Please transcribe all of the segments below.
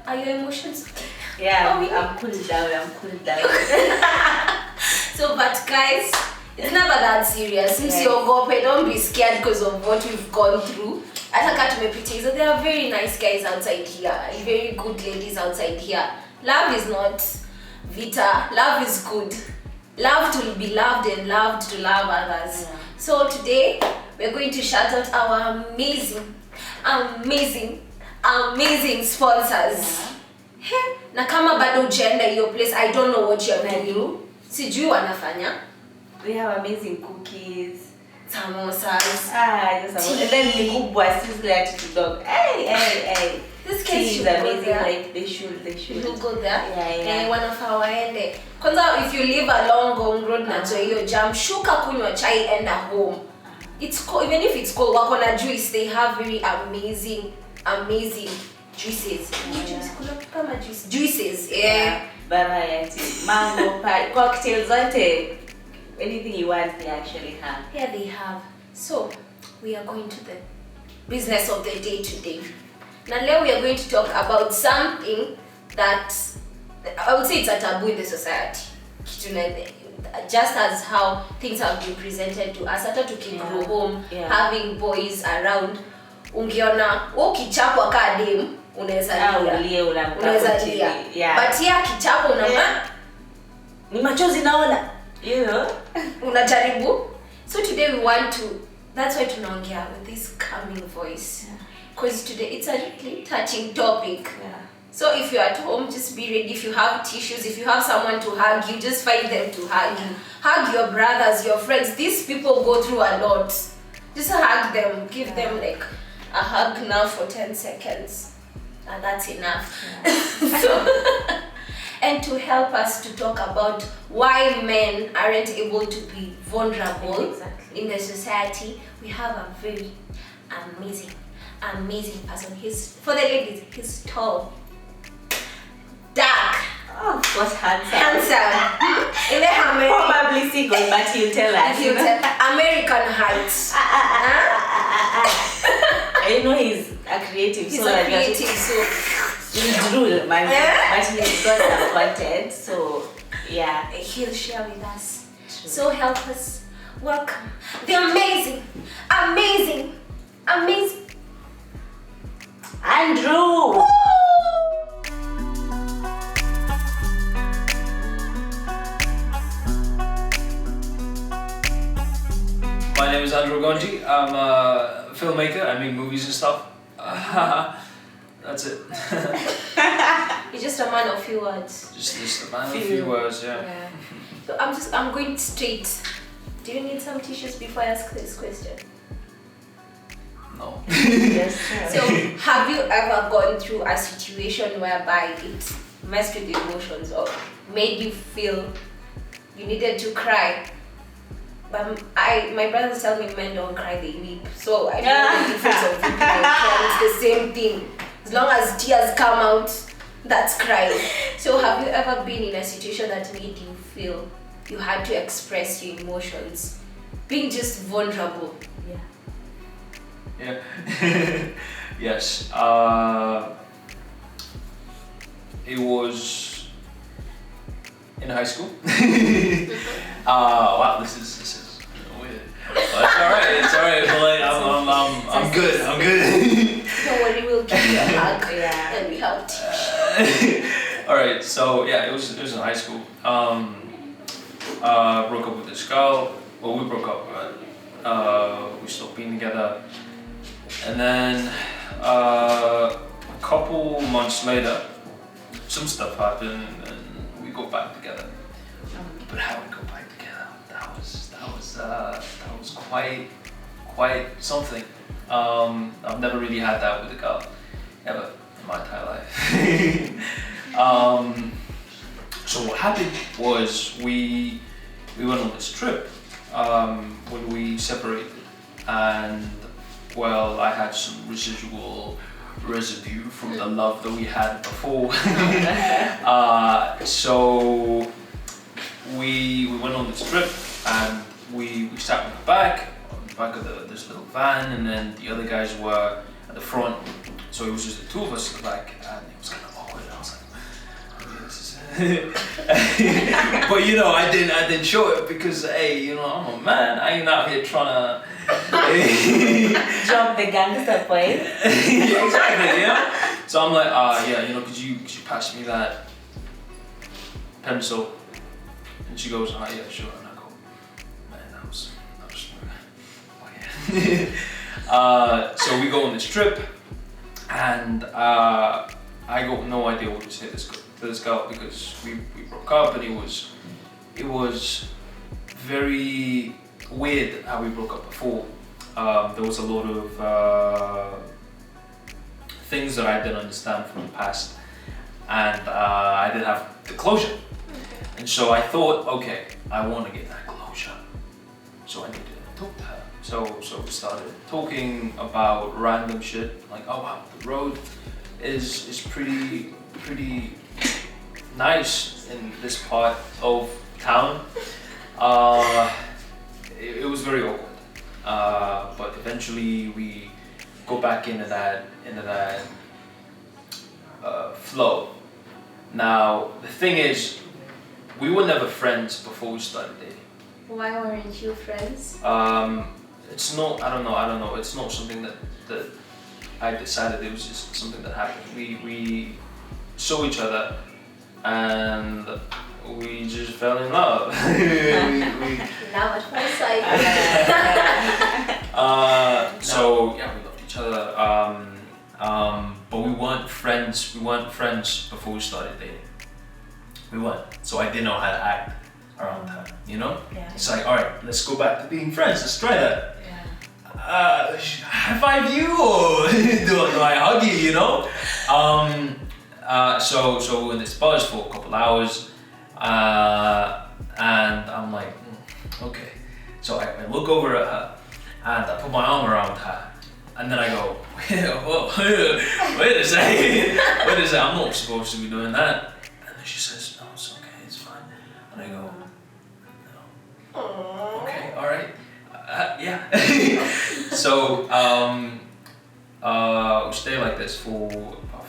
Are your emotions okay? Yeah, I'm cool down. So, but guys, it's never that serious. Since you're going, don't be scared because of what we've gone through. So there are very nice guys outside here, and very good ladies outside here. Love is not vita. Love is good. Love to be loved and loved to love others. Yeah. So today we're going to shout out our amazing sponsors. Yeah. Na kama bado ujaenda hiyo place, I don't know what you're doing. Sijui wanafanya. We have amazing cookies. Samosas. And then the kubwa sizzler to dog. Hey. This case is amazing. Like they should. You go there. Yeah. Wanafaa waende. Kwanza if you live along Ngong Road na hiyo jam, shuka kunywa chai, enda home. It's cold, even if it's cold. Wako na juice, they have very amazing juices. Juices. Yeah. Variety. Mango pie, cocktails, anything you want, they actually have. Here they have. So, we are going to the business of the day today. Now, we are going to talk about something that I would say it's a taboo in the society. Just as how things have been presented to us, hata tukigrow home, having boys around, ungeona ukichapwa ka dem unaweza lia. But here kichapo ni machozi naona. Unajaribu. So today we want to, that's why tunaongea with this calming voice, because today it's a really touching topic. So if you're at home, just be ready. If you have tissues, if you have someone to hug, you just find them to hug. Hug your brothers, your friends. These people go through a lot. Just hug them, give them like a hug now for 10 seconds, and that's enough. And to help us to talk about why men aren't able to be vulnerable in the society, we have a very amazing person. For the ladies, he's tall, dark, was handsome. Probably single, but you tell us. American height. I know he's a creative. He's a creative, so he's rude, but he's got some content, so yeah. He'll share with us. True. So help us welcome the amazing Andrew. Woo! My name is Andrew Gonji. I'm a filmmaker. I make movies and stuff. That's it. You're just a man of few words. Just a man of few words, yeah. So I'm going straight. Do you need some tissues before I ask this question? No. Yes, so have you ever gone through a situation whereby it messed with your emotions or made you feel you needed to cry? But my brothers tell me men don't cry, they weep. So I don't know the difference of weeping and crying. It's the same thing. As long as tears come out, that's crying. So have you ever been in a situation that made you feel you had to express your emotions? Being just vulnerable. Yeah. Yes. It was in high school. Wow, this is weird. But it's alright. But like, I'm good. Don't worry, we'll give you a hug. And we help teach. Alright, so yeah, it was in high school. Broke up with this girl. Well, we broke up, but we stopped being together. And then a couple months later, some stuff happened and we got back together. But how we got back together, that was quite something. I've never really had that with a girl ever in my entire life. So what happened was we went on this trip when we separated, and well, I had some residual residue from the love that we had before. So we went on this trip and we sat on the back of this little van, and then the other guys were at the front. So it was just the two of us at the back, and it was kind of awkward. this is. But you know, I didn't show it because, hey, you know, I'm a man. I ain't out here trying to. Drop the gangster boy. Yeah, exactly. Yeah. So I'm like, yeah, you know, could you pass me that pencil? And she goes, yeah, sure. And I go, man, that was. Oh yeah. So we go on this trip, and I got no idea what to say to this girl because we broke up, and it was very weird how we broke up before. There was a lot of things that I didn't understand from the past, and I didn't have the closure. And so I thought, okay, I want to get that closure. So I need to talk to her. So we started talking about random shit, like, oh wow, the road is pretty nice in this part of town. It was very awkward, but eventually we go back into that flow. Now the thing is, we were never friends before we started dating. Why weren't you friends? It's not. I don't know. It's not something that I decided. It was just something that happened. We saw each other, and we just fell in love. Now at first sight. So yeah, we loved each other. But we weren't friends. We weren't friends before we started dating. We weren't. So I didn't know how to act around her. You know? Yeah. It's like, all right, let's go back to being friends. Let's try that. Yeah. High five you or do I hug you? You know? So we're in this buzz for a couple hours, and I'm like, okay. So I look over at her, and I put my arm around her, and then I go, wait a second, I'm not supposed to be doing that. And then she says, no, it's okay, it's fine. And I go, no. Okay, all right, yeah. So we stay like this for about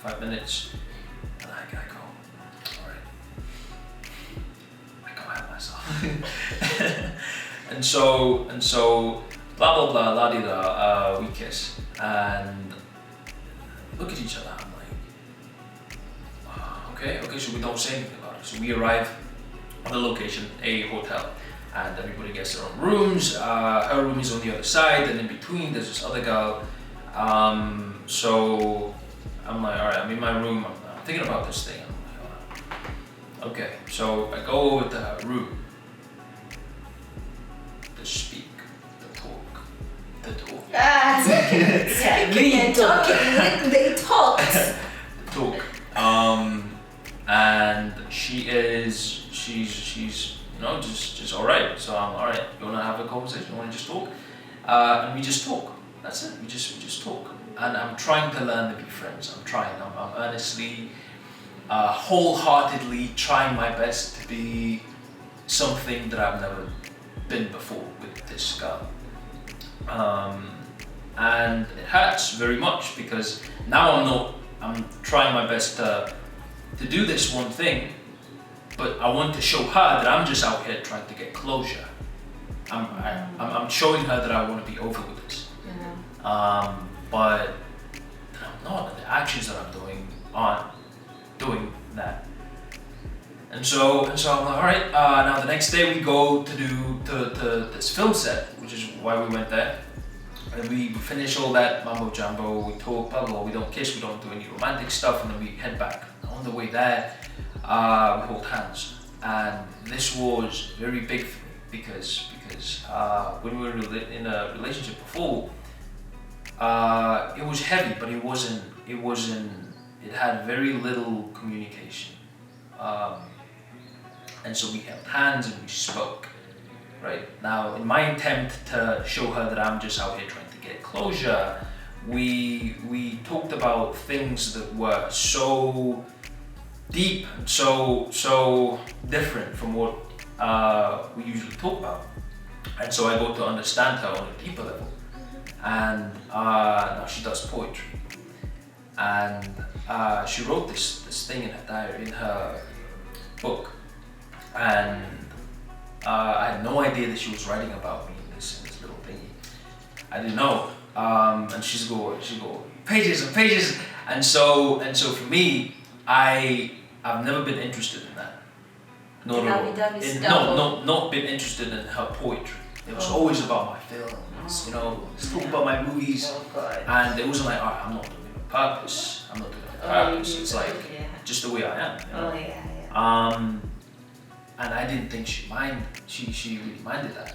five minutes, and I go, all right, I can't help myself. and so, blah blah blah, la di da. We kiss and look at each other. I'm like, okay. So we don't say anything about it. So we arrive on the location, a hotel, and everybody gets their own rooms. Her room is on the other side, and in between there's this other girl. So I'm like, all right, I'm in my room. I'm thinking about this thing. I'm like, okay. So I go over to her room. The speak, the talk. Speaking and talking, they talked. Talk. And she's you know, just all right. So I'm all right. You wanna have a conversation? You wanna just talk? And we just talk. That's it. We just talk. And I'm trying to learn to be friends. I'm earnestly, wholeheartedly trying my best to be something that I've never been before with this girl. And it hurts very much because now I'm trying my best to do this one thing, but I want to show her that I'm just out here trying to get closure. I'm showing her that I want to be over with this. But I'm not. The actions that I'm doing aren't doing that. And so I'm like, all right. Now the next day we go to do to this film set, which is why we went there. And we finish all that mambo jumbo. We talk, blah blah. We don't kiss. We don't do any romantic stuff, and then we head back. On the way there, we hold hands, and this was very big for me because when we were in a relationship before, it was heavy, but it wasn't. It had very little communication. And so we held hands and we spoke. Right now, in my attempt to show her that I'm just out here trying to get closure, we talked about things that were so deep and so different from what we usually talk about. And so I got to understand her on a deeper level. And now she does poetry. And she wrote this thing in her diary, in her book, and I had no idea that she was writing about me in this little thingy. I didn't know, and she'd go pages and pages, and so for me, I've never been interested in that. No, not been interested in her poetry. It was always about my films, still about my movies, and it wasn't like, alright, I'm not doing it on purpose. I'm not doing it on purpose. It's like just the way I am. And I didn't think she really minded that.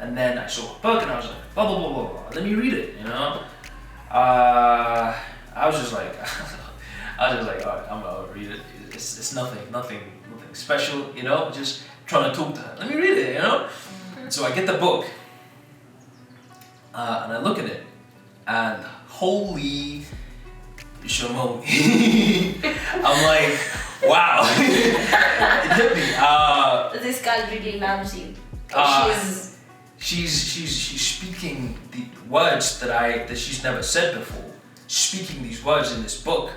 And then I saw her book, and I was like, blah blah blah blah blah. Let me read it. I was just like, alright, I'm gonna read it. It's nothing special, just trying to talk to her. Let me read it, And so I get the book, and I look at it, and holy Shimon. I'm like, wow. It hit me. This girl really loves you. She's speaking the words that she's never said before. Speaking these words in this book,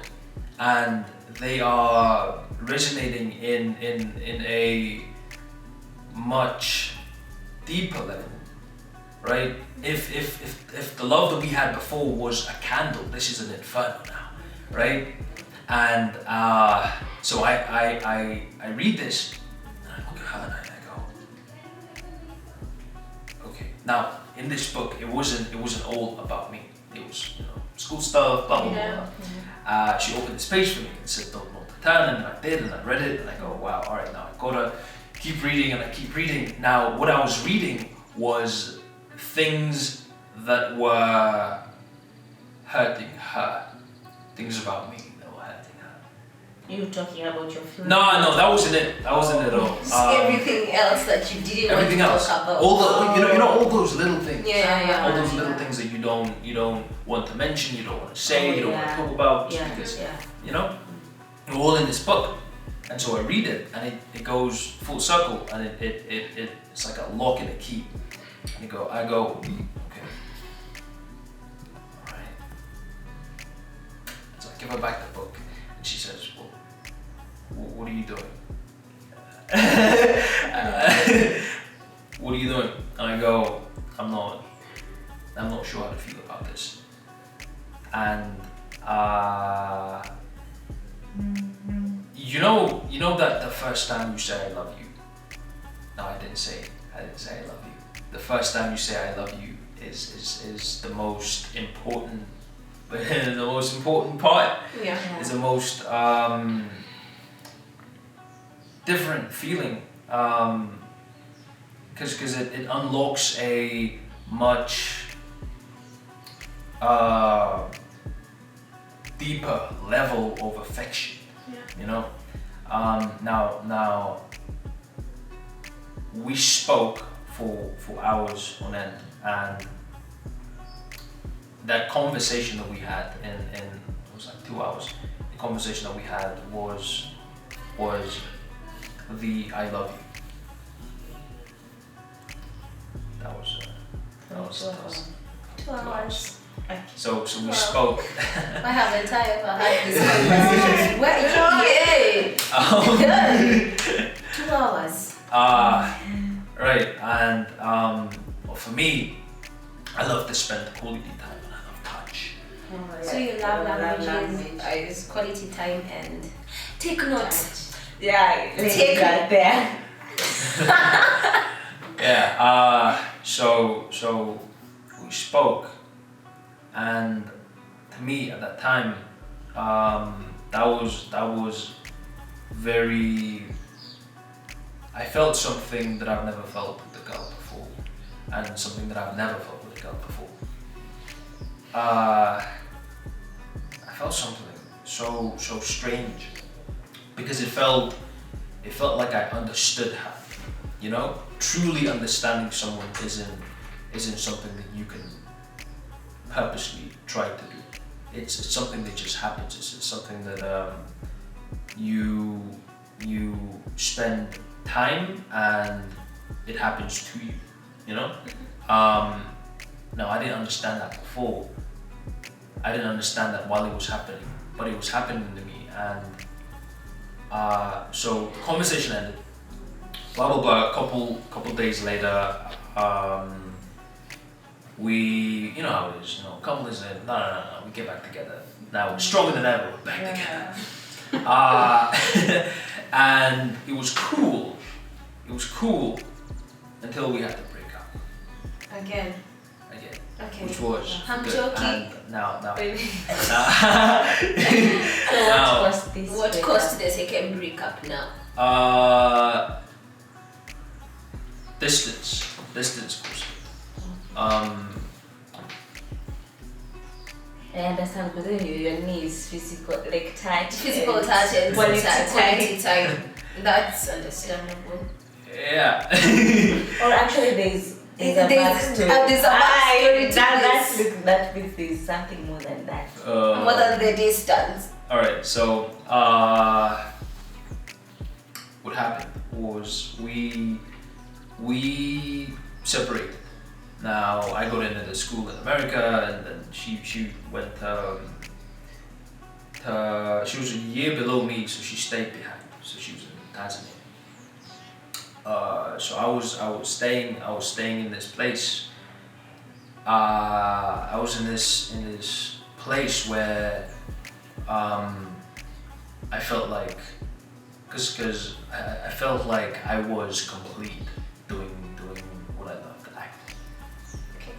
and they are resonating in a much deeper level, right? If the love that we had before was a candle, this is an inferno now, right? And so I read this, and I look at her and I go, okay. Now in this book, it wasn't all about me. It was school stuff, blah blah blah. She opened this page for me and said, don't note the turn, and I did, and I read it, and I go, wow, all right, now I gotta keep reading, and I keep reading. Now what I was reading was things that were hurting her, things about me that were hurting her. You talking about your film? No, that wasn't it. That wasn't it at all. Everything else that you didn't want to talk about. All all those little things. Yeah. All those little things that you don't want to mention, you don't want to say, you don't want to talk about, just because, all in this book. And so I read it, and it goes full circle, and it's like a lock and a key. And I go, okay, all right. So I give her back the book, and she says, well, what are you doing? What are you doing? And I go, I'm not sure how to feel about this. And you know that the first time you say I love you. No, I didn't say I love you. The first time you say I love you is the most important, the most important part. Yeah. Is the most different feeling, because it unlocks a much deeper level of affection. Now we spoke for hours on end, and that conversation that we had in it was like 2 hours. The conversation that we had was the I love you. That was 2 hours. So we spoke. I haven't ever had this conversation. Good. 2 hours. Right, and for me, I love to spend quality time, and I love touch. So your love language is quality time and take notes. Yeah, Take that there. Yeah. So we spoke, and to me at that time, that was very. I felt something that I've never felt with a girl before, and something that I've never felt with a girl before. I felt something so strange, because it felt like I understood her. Truly understanding someone isn't something that you can purposely try to do. It's something that just happens. It's something that you spend time, and it happens to you. Now I didn't understand that before, I didn't understand that while it was happening, but it was happening to me, and so the conversation ended. Blah blah blah. Couple days later, we, you know how it is, a couple days later, no, we get back together. Now we're stronger than ever. We're back together. And it was cool. It was cool until we had to break up Again. again, which was I'm good. joking. And now, So Now- what caused this? What breakup? caused the second breakup now? Distance caused it. I understand, but then your knees, physical, like touch. Physical touch and quality quality time. That's understandable. Yeah. Or actually, there's a There's backstory. a backstory to That means there's something more than that. More than the distance. All right. So what happened was we separated. Now I got into the school in America, and then she went. She was a year below me, so she stayed behind. So she was in Tanzania. So I was staying in this place. I was in this place where I felt like, because I felt like I was complete doing what I loved, acting. Okay.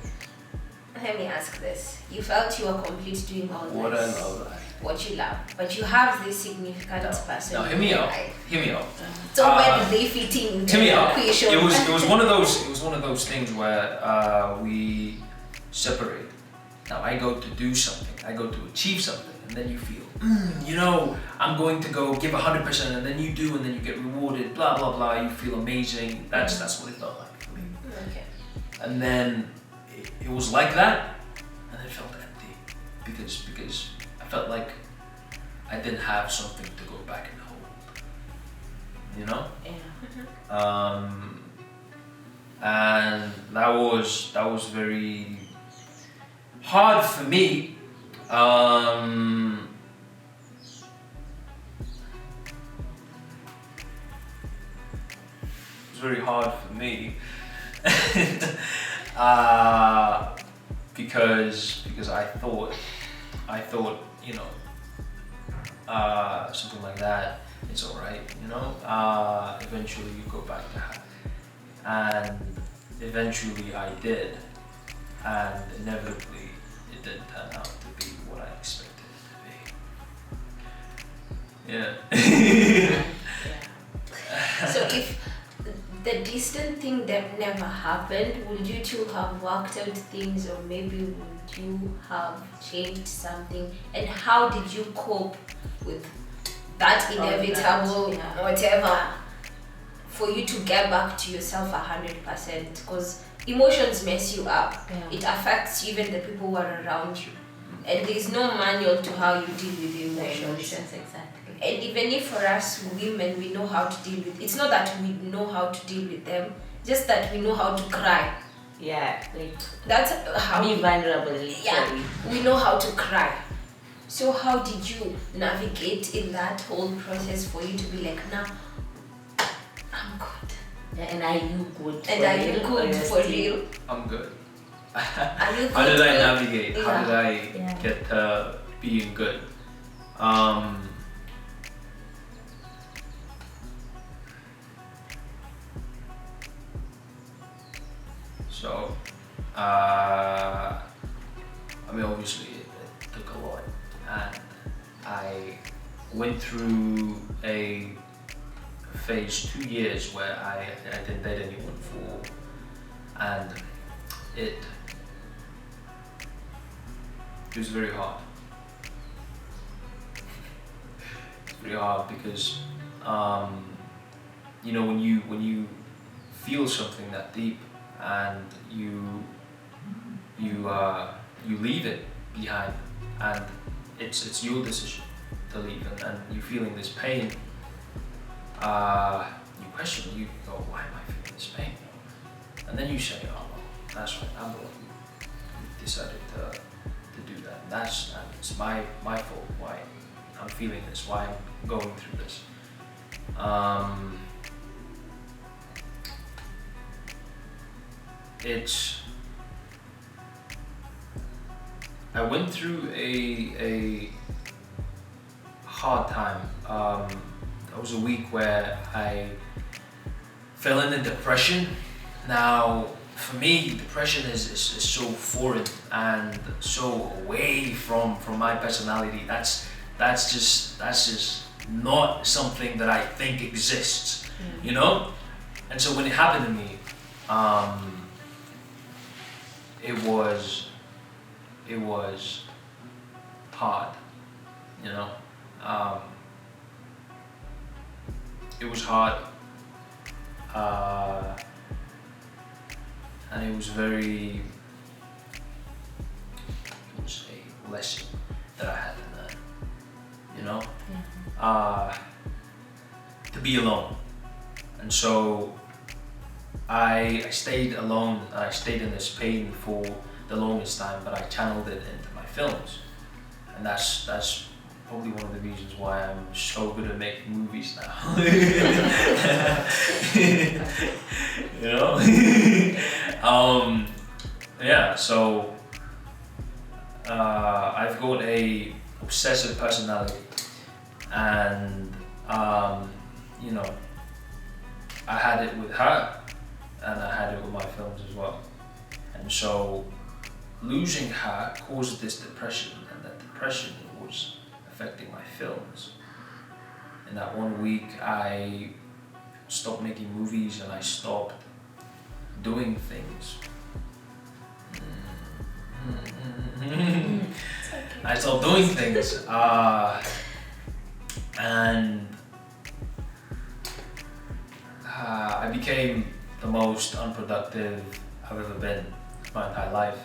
Let me ask this. You felt you were complete doing all What I this. love, acting. What you love. But you have this significant person. Now in hear me your out. life. Hear me out. So where did they fit in Hear me the out. equation? It was one of those things where we separate. Now I go to do something. I go to achieve something, and then you feel, I'm going to go give 100%, and then you do, and then you get rewarded. Blah blah blah. You feel amazing. That's what it felt like for me. Okay. And then it was like that, and it felt empty because I felt like I didn't have something to go back and hold. Yeah. And that was very hard for me. It was very hard for me. Because I thought something like that, it's alright, eventually you go back to her, and eventually I did, and inevitably it didn't turn out to be what I expected it to be. Yeah. So if the distant thing that never happened, would you two have worked out things, or maybe would you have changed something? And how did you cope with that inevitable whatever for you to get back to yourself 100%? Because emotions mess you up. Yeah. It affects even the people who are around you. And there's no manual to how you deal with emotions. Emotions, exactly. And even if for us women, we know how to deal with, it's not that we know how to deal with them, just that we know how to cry. Yeah, like That's how be vulnerable. yeah, we know how to cry. So how did you navigate in that whole process for you to be like, now I'm good? Yeah, and are you good? And for are you real, or good you're for still- real? I'm good. Are you How did good I for- navigate? How Yeah. did I Yeah. get being good? So, obviously it took a lot, and I went through a phase 2 years where I didn't date anyone for, and it was very hard. It's very hard because when you feel something that deep and you leave it behind, and it's your decision to leave, and you're feeling this pain, you question, you go, why am I feeling this pain? And then you say, oh well, that's right, I'm the one who decided to do that. that's my fault. Why I'm feeling this. Why I'm going through this. It's I went through a hard time. There was a week where I fell into depression. Now, for me, depression is so foreign and so away from my personality. That's just not something that I think exists, you know. And so when it happened to me, it was hard, you know. It was hard, and it was a lesson that I had to learn, you know, to be alone. And so I stayed alone, and I stayed in this pain for the longest time, but I channeled it into my films, and that's probably one of the reasons why I'm so good at making movies now. You know? Yeah, so I've got a obsessive personality, and you know, I had it with her, and I had it with my films as well. And so losing her caused this depression, and that depression was affecting my films. In that 1 week, I stopped making movies and I stopped doing things. I stopped doing things, and I became the most unproductive I've ever been my entire life.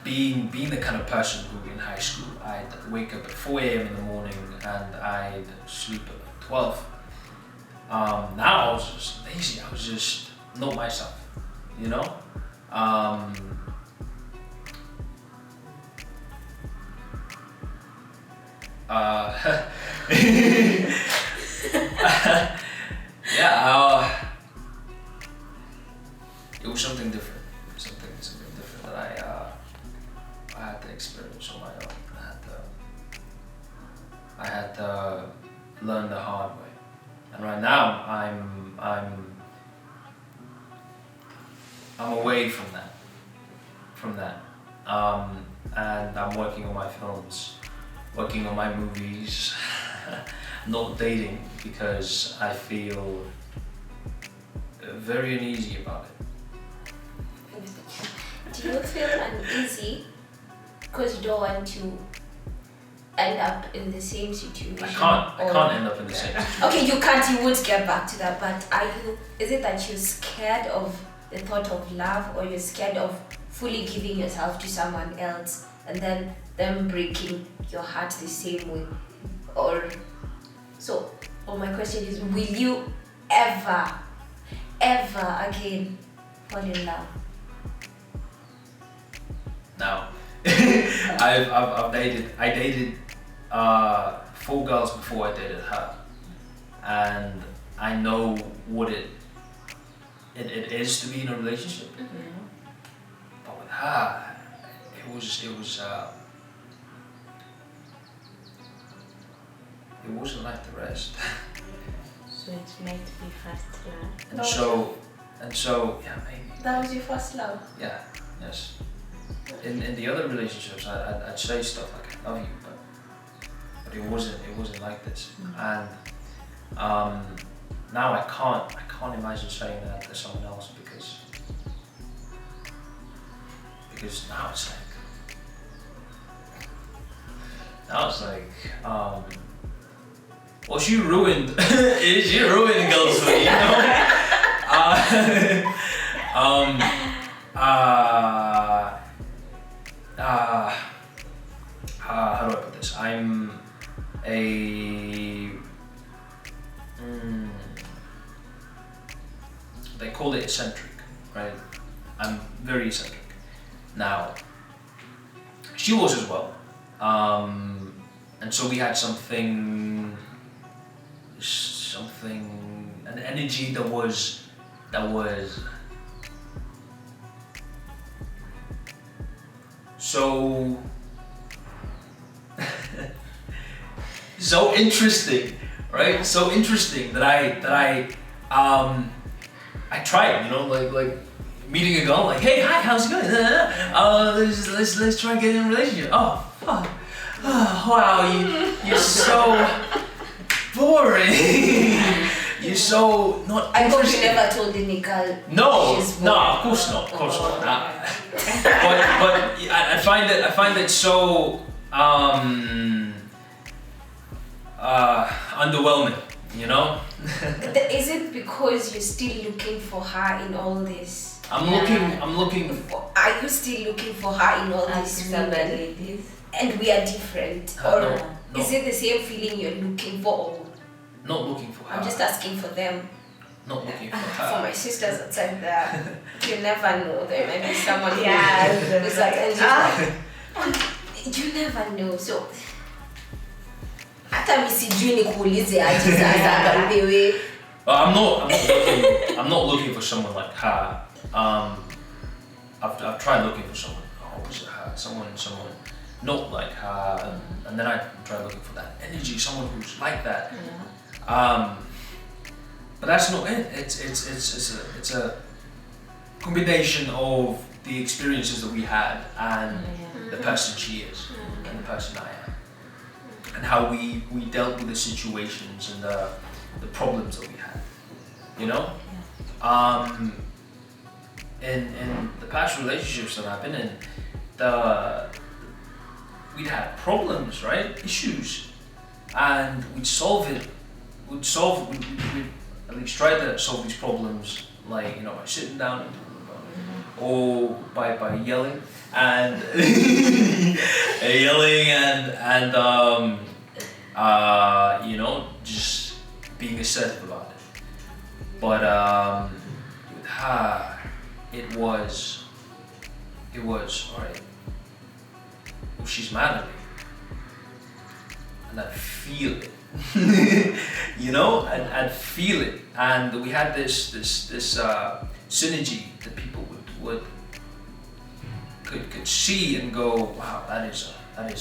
Being the kind of person who in high school I'd wake up at 4 a.m. in the morning and I'd sleep at 12. Now I was just lazy. I was just not myself, you know. Yeah. It was something different. Something different that I had to experience on my own. I had to learn the hard way. And right now I'm away from that. And I'm working on my films, working on my movies, not dating because I feel very uneasy about it. Do you feel uneasy because you don't want to end up in the same situation? I can't end up in the same situation. Okay, you won't get back to that, but is it that you're scared of the thought of love, or you're scared of fully giving yourself to someone else and then them breaking your heart the same way? Or my question is, will you ever again fall in love? Now, I dated 4 girls before I dated her, and I know what it is to be in a relationship. Mm-hmm. But with her, it wasn't like the rest. So it's meant to be first love. And so yeah, maybe. That was your first love? Yeah, yes. In the other relationships, I'd say stuff like I love you, but it wasn't like this. And now I can't imagine saying that to someone else because now it's like well, she ruined girls for me, you know. How do I put this? I'm they call it eccentric, right? I'm very eccentric. Now, she was as well. And so we had something, an energy that was so so interesting, right? So interesting that I tried, like meeting a girl, like, hey, hi, how's it going? Let's try and get in a relationship. Oh, fuck. Oh, wow, you're so boring. You're so not I hope you interested. never told any girl. No, she's no, boring. of course not, of course not. But I find it so underwhelming, you know. Is it because you're still looking for her in all this? I'm looking. Are you still looking for her in all As this? somebody like this. And we are different, or No. is it the same feeling you're looking for? Or Not looking for her. I'm just asking for them. Not looking for For her. my sisters outside there, you never know. There might be someone Yeah. who is like, and just like, you never know. So, hata mi sijui nikuulize aje sasa by the way. I'm not looking for someone like her. I've tried looking for someone. Oh, was it her? Someone not like her, and then I tried looking for that energy, someone who's like that. But that's not it. It's a combination of the experiences that we had and the person she is and the person I am, and how we dealt with the situations and the problems that we had. You know, in the past relationships that I've been in, we'd have problems, right? Issues, and we'd solve it. We'd at least try to solve these problems, like, you know, by sitting down and talking about it, or by yelling and you know, just being assertive about it. But with her, it was alright. Well, she's mad at me, and I feel it. You know, I'd feel it, and we had this synergy that people could see and go, wow, that is a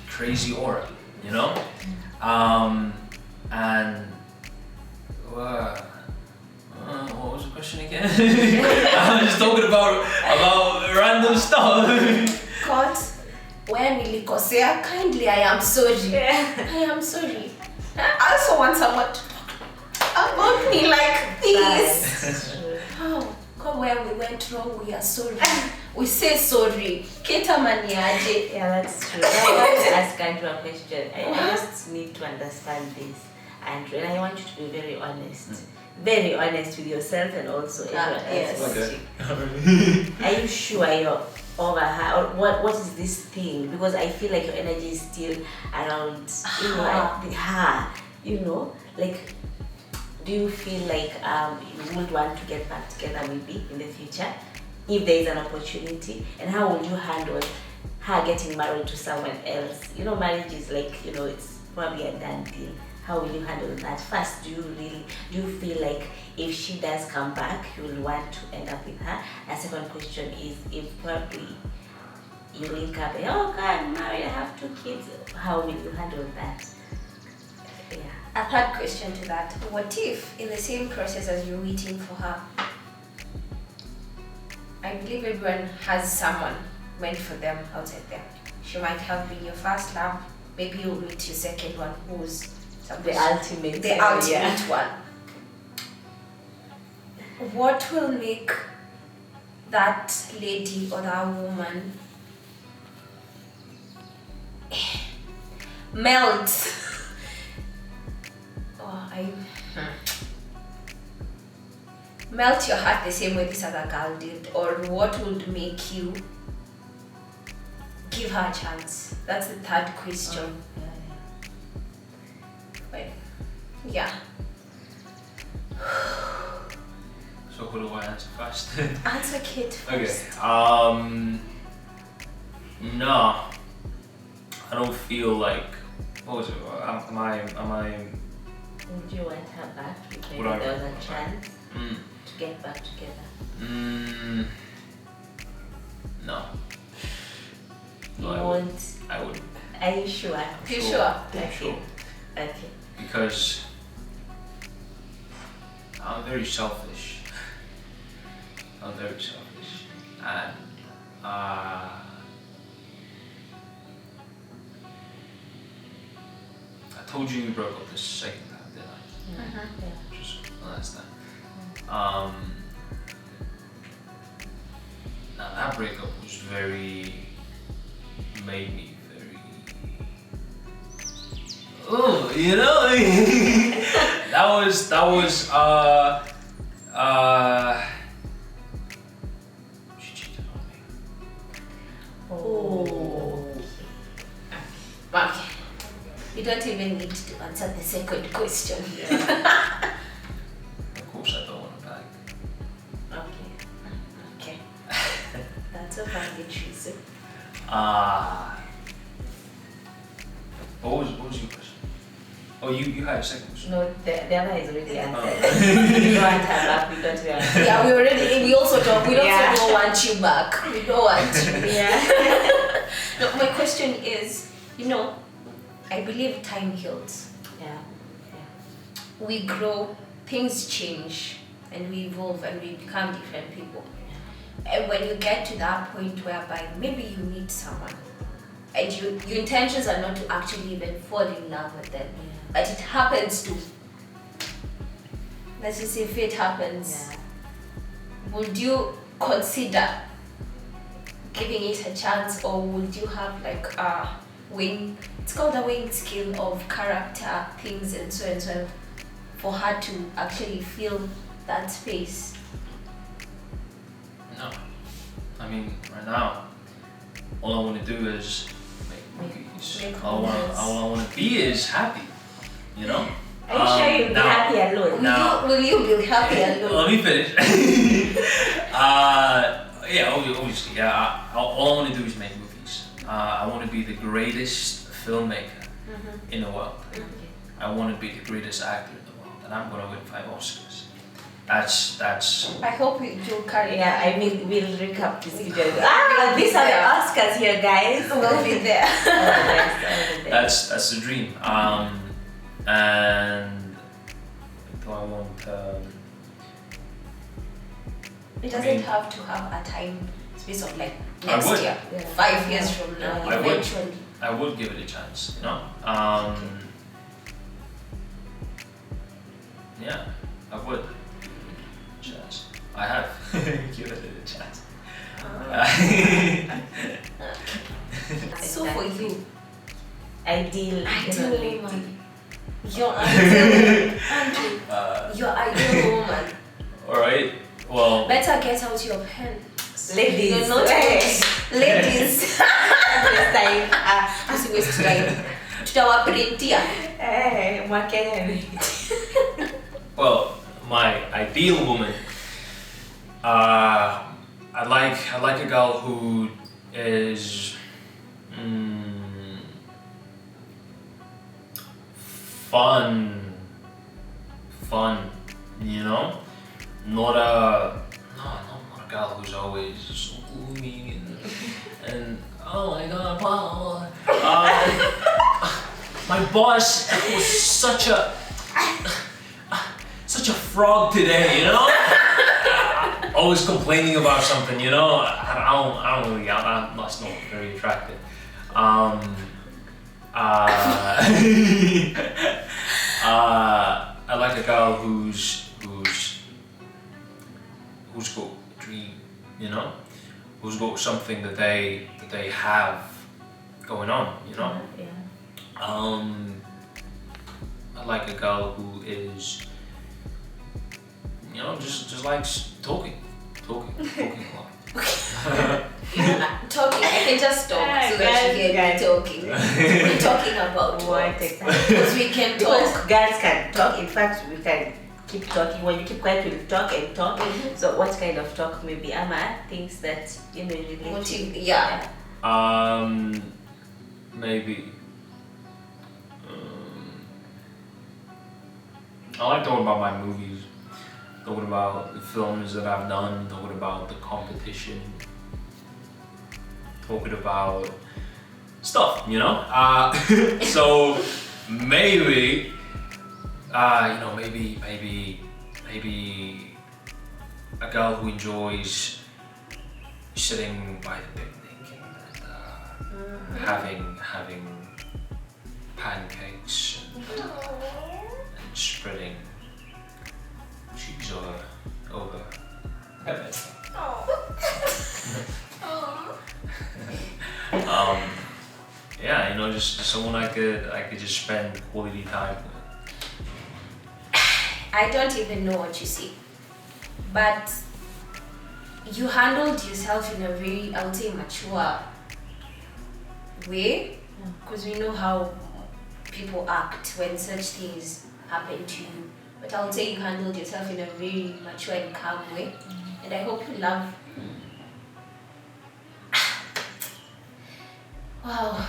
crazy aura, you know, and what was the question again? I was just talking about random stuff. God, where nilikosea, kindly, I am sorry. I am sorry. I also want someone to talk about me like this. Oh, God, where we went wrong, we are sorry. We say sorry. Keta maniaje. Yeah, that's true. I want to ask Andrew a question. I just need to understand this, Andrew, and I want you to be very honest. Very honest with yourself and also everyone else yes. watching. Are you sure you're over her, or what is this thing? Because I feel like your energy is still around, you know, her, you know, like, do you feel like you would want to get back together maybe in the future if there is an opportunity? And how would you handle her getting married to someone else? You know, marriage is like, you know, it's probably a done deal. How will you handle that? First, do you feel like if she does come back, you will want to end up with her? A second question is, if probably you link up and, oh God, I'm married, I have 2 kids, how will you handle that? Yeah. A third question to that. What if, in the same process as you're waiting for her, I believe everyone has someone meant for them outside there. She might have been your first love, maybe you'll meet your second one who's The ultimate. the ultimate one. What will make that lady or that woman melt? Melt your heart the same way this other girl did, or what would make you give her a chance? That's the third question. But yeah. So who do I answer first? Answer Kate first. Okay. No. I don't feel like. What was it? Am I? Would you want her back? Maybe Would I there was want a her back? chance to get back together. No. You No, won't. I wouldn't. Are you sure? You sure? I'm sure. Okay. Because I'm very selfish. I'm very selfish. And I told you we broke up the second time, didn't I? Yeah. Just last time. Now that breakup was made me very, oh, you know, that was she cheated on me. Oh. Okay. You don't even need to answer the second question. Of course I don't want her back. Okay. That's a valid reason. What was your question? Oh, you had a second question. No, the other is already answered. Oh. We don't want her back. We don't want her. Yeah, we also don't Yeah. want you back. We don't want you. Yeah. No, my question is, I believe time heals. Yeah. We grow, things change, and we evolve and we become different people. And when you get to that point whereby maybe you meet someone and your intentions are not to actually even fall in love with them, but it happens to, let's just say if it happens, would you consider giving it a chance, or would you have like a it's called a weighing scale of character, things and so for her to actually feel that space? No. I mean, right now, all I want to do is make movies. Make All I want to be is happy, you know? Are you sure you'll be happy alone? Will you be happy alone? Let me finish. Yeah, obviously, yeah. All I want to do is make movies. I want to be the greatest filmmaker in the world. I want to be the greatest actor in the world, and I'm going to win 5 Oscars. That's. I hope you'll carry Yeah, that. I mean, we'll recap this video. We'll be These are the there. Oscars here, guys. We'll be there. That's the dream. And do I want? It doesn't have to have a time space of like I next would. year, Yeah. 5 years from now, I would. eventually. I would give it a chance, you know. Yeah, I would. Chance. I have given it a chance. So for you, Ideal ideal woman. woman. Your ideal Andrew, your ideal woman. Alright, well, Better get out your pen. Ladies, You're not ladies. This time, Usiwaste time. Tutawaprintia. Mwakenya. well, my ideal woman. I like a girl who is fun, you know, not a girl who's always so gloomy and oh my god, wow. My boss was such a frog today, you know. Always complaining about something, you know. I don't really. That's not very attractive. I like a girl who's got a dream, you know, who's got something that they have going on, you know. I like a girl who is, you know, just likes talking a lot. Talking, I can just talk so that you get me talking. We're talking about what? Because we can Because talk. girls can talk. In fact, we can keep talking. When you keep quiet, we'll talk and talk. So what kind of talk maybe? Things that you relate to? Yeah. maybe. I like talking about my movies, talking about the films that I've done, talking about the competition, talking about stuff, you know? So maybe, you know, maybe a girl who enjoys sitting by the picnic and having pancakes and spreading cheese over everything. Yeah, you know, just someone I could just spend quality time with. I don't even know what you see, but you handled yourself in a very, I would say, mature way, because we know how people act when such things happen to you. But I would say you handled yourself in a very mature and calm way, and I hope you love. Wow,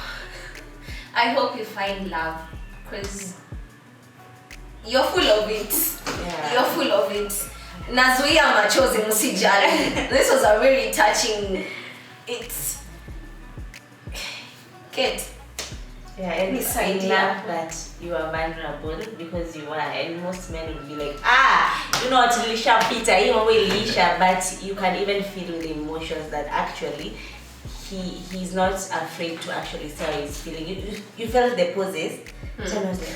I hope you find love, because you're full of it. Yeah. You're full of it. Nazuia machozi msijali. This was a very touching. It's good. Yeah, and This I idea. love that you are vulnerable, because you are, and most men would be like, you know what, Lisha Peter, you know Lisha, but you can even feel the emotions that actually he's not afraid to actually say how he's feeling. You felt the poses, so I was like,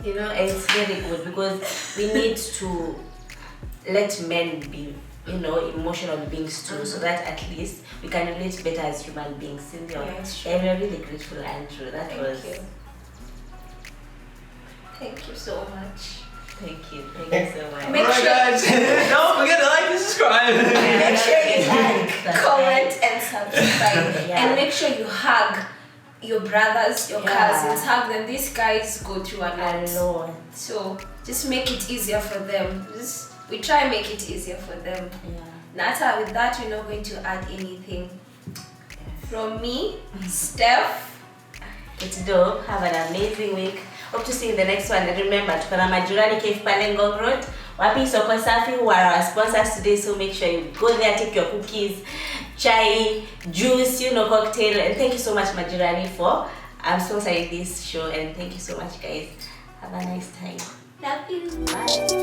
you know, and it's very good, because we need to let men be, you know, emotional beings too, so that at least we can relate better as human beings. Cynthia, Yeah, it's true. and we're really grateful, Andrew. Thank you. Thank you so much. Thank you so much. Make Alright, sure- guys, don't forget to like and subscribe. Make sure you Like, comment and subscribe, Yeah. and make sure you hug your brothers, your Yeah. cousins. Hug them. These guys go through a lot. alone. So just make it easier for them. We try and make it easier for them. Yeah. Nata, with that, we're not going to add anything. From me, Steph. It's dope. Have an amazing week. Hope to see you in the next one. And remember, tuko na Majirani Cave pale Ngong Road. Wapi Soko Safi, who are our sponsors today. So make sure you go there, take your cookies, chai, juice, you know, cocktail. And thank you so much, Majirani, for sponsoring this show. And thank you so much, guys. Have a nice time. Love you. Bye.